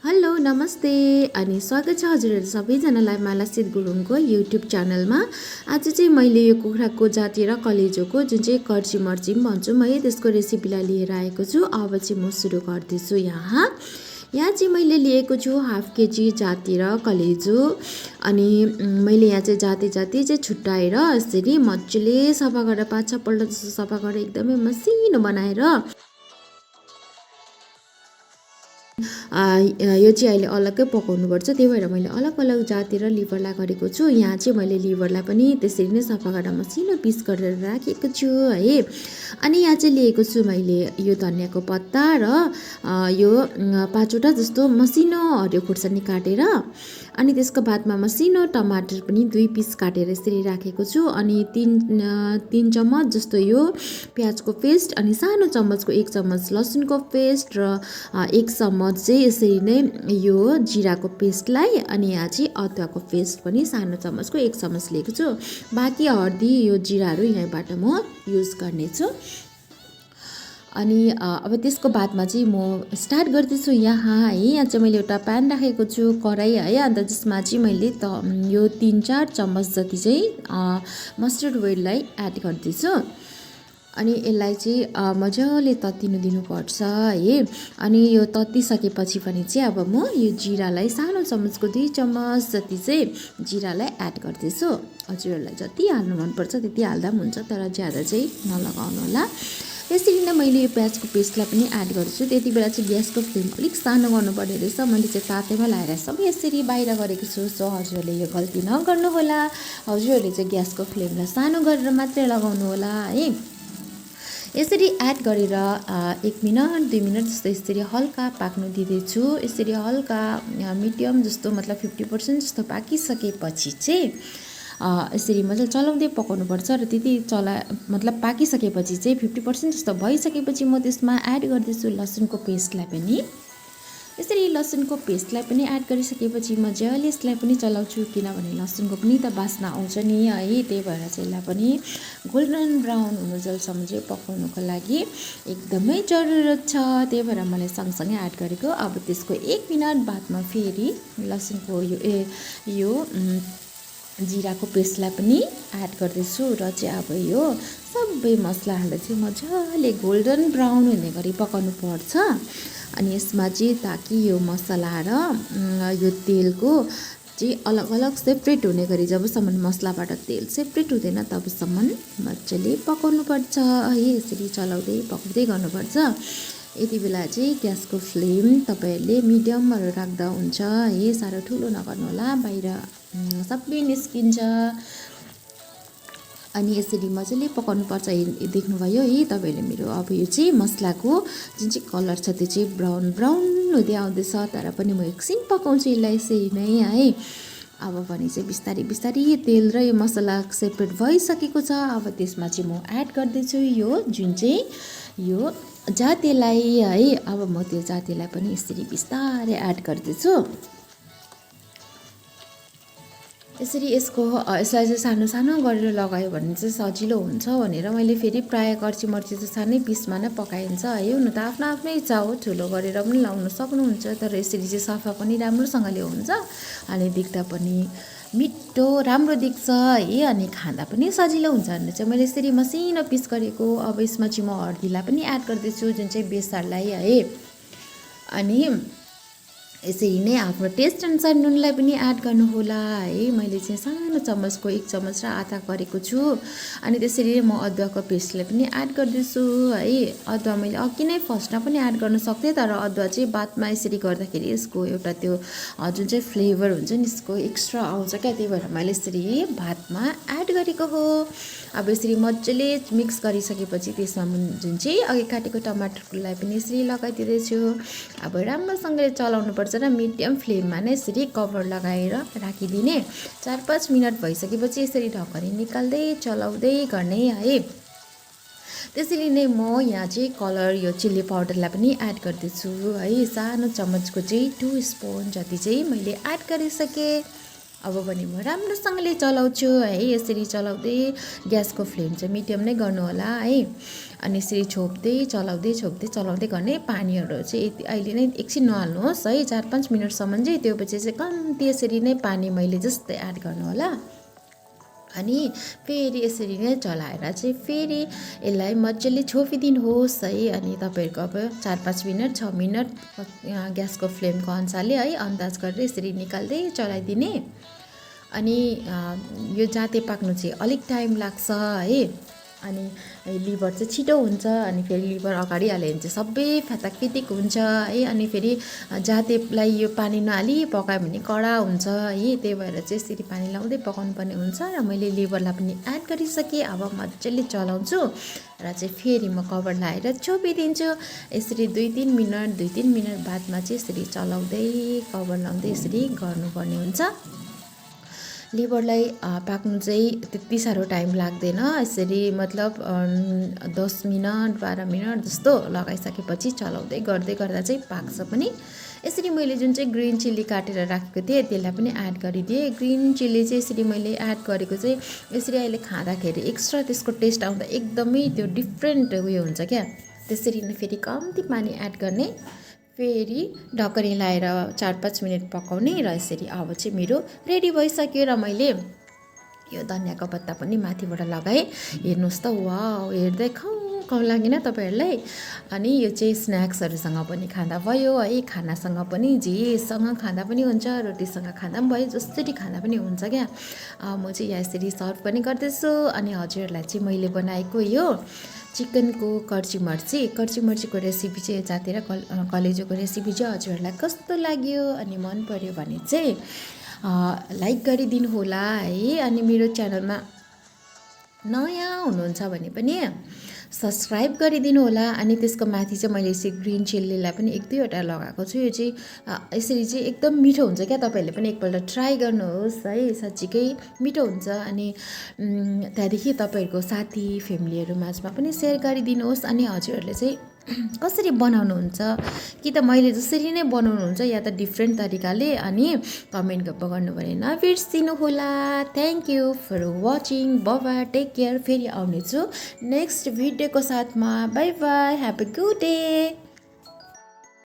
Hello नमस्ते अनि स्वागत छ हजुरहरू सबैजनालाई मालासिद गुरुङको युट्युब च्यानलमा। आज चाहिँ मैले यो कुखुराको जाति र कलेजोको जुन चाहिँ कर्ची मर्ची भन्छौँ है त्यसको रेसिपीलाई लिएर आएको छु। अब चाहिँ म सुरु गर्दैछु। यहाँ चाहिँ मैले लिएको छु हाफ केजी जाति र कलेजो। अनि मैले यहाँ चाहिँ जाति चाहिँ छुट्याएर यसरी मजाले सफा गरेर 5-6 पल्ट जस्तो सफा गरेर एकदमै मसिनो बनाएर यो चाहिँ अहिले अलग्गै पकाउनुपर्छ। त्यही भएर मैले अलग अलग जाति र लिभरलाई गरेको छु। यहाँ चाहिँ मैले लिभरलाई पनि त्यसरी नै सफा गरेर मसिनो पिस गरेर राखेको छु है। अनि यहाँ चाहिँ लिएको छु मैले यो धनियाँको पत्ता र यो 5वटा जस्तो मसिनो हरियो खुर्सानी काटेर, अनि त्यसको बादमा मसिनो टमाटर पनि 2 पिस काटेर यसरी राखेको छु। अनि 3 चम्मच जस्तो यो प्याजको पेस्ट, अनि सानो चम्मचको 1 चम्मच लसुनको पेस्ट र 1 चम्मच चाहिँ यसरी नै यो जिराको पेस्टलाई, अनि यहाँ चाहिँ अदुवाको पेस्ट पनि सानो चम्मचको 1 चम्मच लिएको छु। बाँकी हर्दी यो जिराहरू यहीँबाट म युज गर्नेछु। अनि अब त्यसको बादमा चाहिँ म स्टार्ट गर्दैछु। यहाँ चाहिँ मैले एउटा प्यान राखेको छु, कराई है। अन्त जसमा चाहिँ मैले यो 3-4 चम्मच जति चाहिँ मस्टर्ड ओइललाई एड गर्दैछु। अनि यसलाई चाहिँ मजाले तत्तिनु दिनुपर्छ है। अनि यो तत्तिसकेपछि पनि चाहिँ अब म यो जिरालाई सानो चम्मचको 2 चम्मच जति चाहिँ जिरालाई एड गर्दैछु। हजुरहरूलाई जति हाल्नु मनपर्छ त्यति हाल्दा पनि हुन्छ, तर ज्यादा चाहिँ नलगाउनु होला। त्यसरी नै मैले यो प्याजको पेस्टलाई पनि एड गर्छु। त्यति बेला चाहिँ ग्यासको फ्लेम अलिक सानो गर्नुपर्ने रहेछ। मैले चाहिँ तातैमा लगाएर सबै यसरी बाहिर गरेको छु। सो हजुरहरूले यो गल्ती नगर्नु होला। हजुरहरूले चाहिँ ग्यासको फ्लेमलाई सानो गरेर मात्रै लगाउनु होला है। यसरी एड गरेर 1 मिनट 2 मिनट जस्तो यसरी हल्का पाक्नु दिँदैछु। यसरी हल्का मिडियम जस्तो मतलब 50% जस्तो पाकिसकेपछि चाहिँ यसरी मजाले चलाउँदै पकाउनुपर्छ। र त्यति मतलब पाकिसकेपछि चाहिँ 50% जस्तो भइसकेपछि म त्यसमा एड गर्दैछु लसुनको पेस्टलाई पनि। यसरी लसुनको पेस्टलाई पनि एड गरिसकेपछि मजाले यसलाई पनि चलाउँछु, किनभने लसुनको पनि त बास्ना आउँछ नि है। त्यही भएर चाहिँ यसलाई पनि गोल्डन ब्राउन हुनु जलसम्म चाहिँ पकाउनुको लागि एकदमै जरुरत छ। त्यही भएर मैले सँगसँगै एड गरेको। अब त्यसको 1 मिनट बादमा फेरि लसुनको यो जिराको पेस्टलाई पनि एड गर्दैछु। र चाहिँ अब यो सबै मसलाहरूलाई चाहिँ मजाले गोल्डन ब्राउन हुने गरी पकाउनु पर्छ। अनि यसमा चाहिँ ताकि यो मसला र यो तेलको चाहिँ अलग अलग सेपरेट हुने गरी जबसम्म मसलाबाट तेल सेपरेट हुँदैन तबसम्म मजाले पकाउनुपर्छ है। यसरी चलाउँदै पकाउँदै गर्नुपर्छ। यति बेला चाहिँ ग्यासको फ्लेम तपाईँहरूले मिडियममा राख्दा हुन्छ है। साह्रो ठुलो नगर्नु होला, बाहिर सबै निस्किन्छ। अनि यसरी मजाले पकाउनुपर्छ। देख्नुभयो है तपाईँहरूले मेरो। अब यो चाहिँ मसलाको जुन चाहिँ कलर छ त्यो चाहिँ ब्राउन हुँदै आउँदैछ, तर पनि म एकछिन पकाउँछु यसलाई यसरी नै है। अब भने चाहिँ बिस्तारै बिस्तारै तेल र यो मसला सेपरेट भइसकेको छ। अब त्यसमा चाहिँ म एड गर्दैछु यो जुन चाहिँ यो जातिलाई है। अब म त्यो जातिलाई पनि यसरी बिस्तारै एड गर्दैछु। यसरी यसलाई चाहिँ सानो सानो गरेर लगायो भने चाहिँ सजिलो हुन्छ भनेर मैले फेरि प्रायः कर्ची मर्ची चाहिँ सानै पिसमा नै पकाइन्छ है। हुन त आफ्नो आफ्नै इच्छा हो, ठुलो गरेर पनि लगाउन सक्नुहुन्छ, तर यसरी चाहिँ सफा पनि राम्रोसँगले हुन्छ अनि देख्दा पनि मिठो राम्रो देख्छ है। अनि खाँदा पनि सजिलो हुन्छ भनेर चाहिँ मैले यसरी मसिनो पिस गरेको। अब यसमा चाहिँ म हर्दीलाई पनि एड गर्दैछु, जुन चाहिँ बेसारलाई है। अनि यसरी नै आफ्नो टेस्ट अनुसार नुनलाई पनि एड गर्नु होला है। मैले चाहिँ सानो चम्मचको 1 चम्मच र आधा गरेको छु। अनि त्यसरी म अदुवाको पेस्टलाई पनि एड गर्दैछु है। अदुवा मैले अघि नै फर्स्टमा पनि एड गर्न सक्थेँ, तर अदुवा चाहिँ बादमा यसरी गर्दाखेरि यसको एउटा त्यो जुन चाहिँ फ्लेभर हुन्छ नि यसको एक्स्ट्रा आउँछ क्या। त्यही भएर मैले यसरी भातमा एड गरेको हो। अब यसरी मजाले मिक्स गरिसकेपछि त्यसमा जुन चाहिँ अघि काटेको टमाटरलाई पनि यसरी लगाइदिँदैछु। अब राम्रोसँगले चलाउनुपर्छ र मिडियम फ्लेममा नै यसरी कभर लगाएर राखिदिने। 4-5 मिनट भइसकेपछि यसरी ढकनी निकाल्दै चलाउँदै गर्ने है। त्यसरी नै म यहाँ चाहिँ कलर यो चिल्ली पाउडरलाई पनि एड गर्दैछु है। सानो चम्मचको चाहिँ 2 स्पुन जति चाहिँ मैले एड गरिसकेँ। अब भने म राम्रोसँगले चलाउँछु है। यसरी चलाउँदै ग्यासको फ्लेम चाहिँ मिडियम नै गर्नु होला है। अनि यसरी चलाउँदै गर्ने। पानीहरू चाहिँ अहिले नै एकछिन नहाल्नुहोस् है, 4-5 मिनटसम्म चाहिँ। त्यो पछि चाहिँ कम्ती यसरी नै पानी मैले जस्तै एड गर्नु होला। अनि फेरि यसरी नै चलाएर चाहिँ फेरि यसलाई मजाले छोपिदिनुहोस् है। अनि तपाईँहरूको अब 4-5 मिनट 6 मिनट ग्यासको फ्लेमको अनुसारले है अन्दाज गरेर यसरी निकाल्दै चलाइदिने। अनि यो जाते पाक्नु चाहिँ अलिक टाइम लाग्छ है। अनि लिभर चाहिँ छिटो हुन्छ। अनि फेरि लिभर अगाडि हाल्यो भने चाहिँ सबै फ्याताकफितिक हुन्छ है। अनि फेरि जातेलाई यो पानी नहाली पकायो भने कडा हुन्छ है। त्यही भएर चाहिँ यसरी पानी लाउँदै पकाउनु पर्ने हुन्छ। र मैले लिभरलाई पनि एड गरिसकेँ। अब मजाले चलाउँछु र चाहिँ फेरि म कभर लगाएर छोपिदिन्छु। यसरी 2-3 मिनट बादमा चाहिँ यसरी चलाउँदै कभर लाउँदै यसरी गर्नुपर्ने हुन्छ। लिभरलाई पाक्नु चाहिँ त्यति साह्रो टाइम लाग्दैन। यसरी मतलब 10 मिनट 12 मिनट जस्तो लगाइसकेपछि चलाउँदै गर्दै गर्दा चाहिँ पाक्छ पनि। यसरी मैले जुन चाहिँ ग्रिन चिल्ली काटेर राखेको थिएँ त्यसलाई पनि एड गरिदिएँ। ग्रिन चिल्ली चाहिँ यसरी मैले एड गरेको चाहिँ यसरी अहिले खाँदाखेरि एक्स्ट्रा त्यसको टेस्ट आउँदा एकदमै त्यो डिफ्रेन्ट उयो हुन्छ क्या। त्यसरी नै फेरि कम्ती पानी एड गर्ने। फेरि ढकनी लाएर 4-5 मिनट पकाउने। र यसरी अब चाहिँ मेरो रेडी भइसक्यो। र मैले यो धनियाँको पत्ता पनि माथिबाट लगाएँ। हेर्नुहोस् त, वाउ, हेर्दै खाउँ लागेन तपाईँहरूलाई? अनि यो चाहिँ स्न्याक्सहरूसँग पनि खाँदा भयो है, खानासँग पनि जेसँग खाँदा पनि हुन्छ, रोटीसँग खाँदा पनि भयो, जसरी खाँदा पनि हुन्छ क्या। म चाहिँ यहाँ यसरी सर्भ पनि गर्दैछु। अनि हजुरहरूलाई चाहिँ मैले बनाएको यो चिकनको कर्ची मर्चीको रेसिपी चाहिँ जातेर कलेजोको रेसिपी चाहिँ हजुरहरूलाई कस्तो लाग्यो अनि मन पर्यो भने चाहिँ लाइक गरिदिनु होला है। अनि मेरो च्यानलमा नयाँ हुनुहुन्छ भने पनि सब्सक्राइब गरिदिनु होला। अनि त्यसको माथि चाहिँ मैले यसरी ग्रिन चिल्लीलाई पनि 1-2वटा लगाएको छु। यो चाहिँ यसरी चाहिँ एकदम मिठो हुन्छ क्या। तपाईँहरूले पनि एकपल्ट ट्राई गर्नुहोस् है, साँच्चीकै मिठो हुन्छ। अनि त्यहाँदेखि तपाईँहरूको साथी फ्यामिलीहरू माझमा पनि सेयर गरिदिनुहोस्। अनि हजुरहरूले चाहिँ कसरी बनाउनुहुन्छ, कि त मैले जसरी नै बनाउनुहुन्छ या त डिफ्रेन्ट तरिकाले, अनि कमेन्ट गर्नु भएन बिर्सिनु होला। Thank you for watching. Bye, take care. फेरि आउनेछु नेक्स्ट भिडियोको साथमा। Bye bye, have a good day.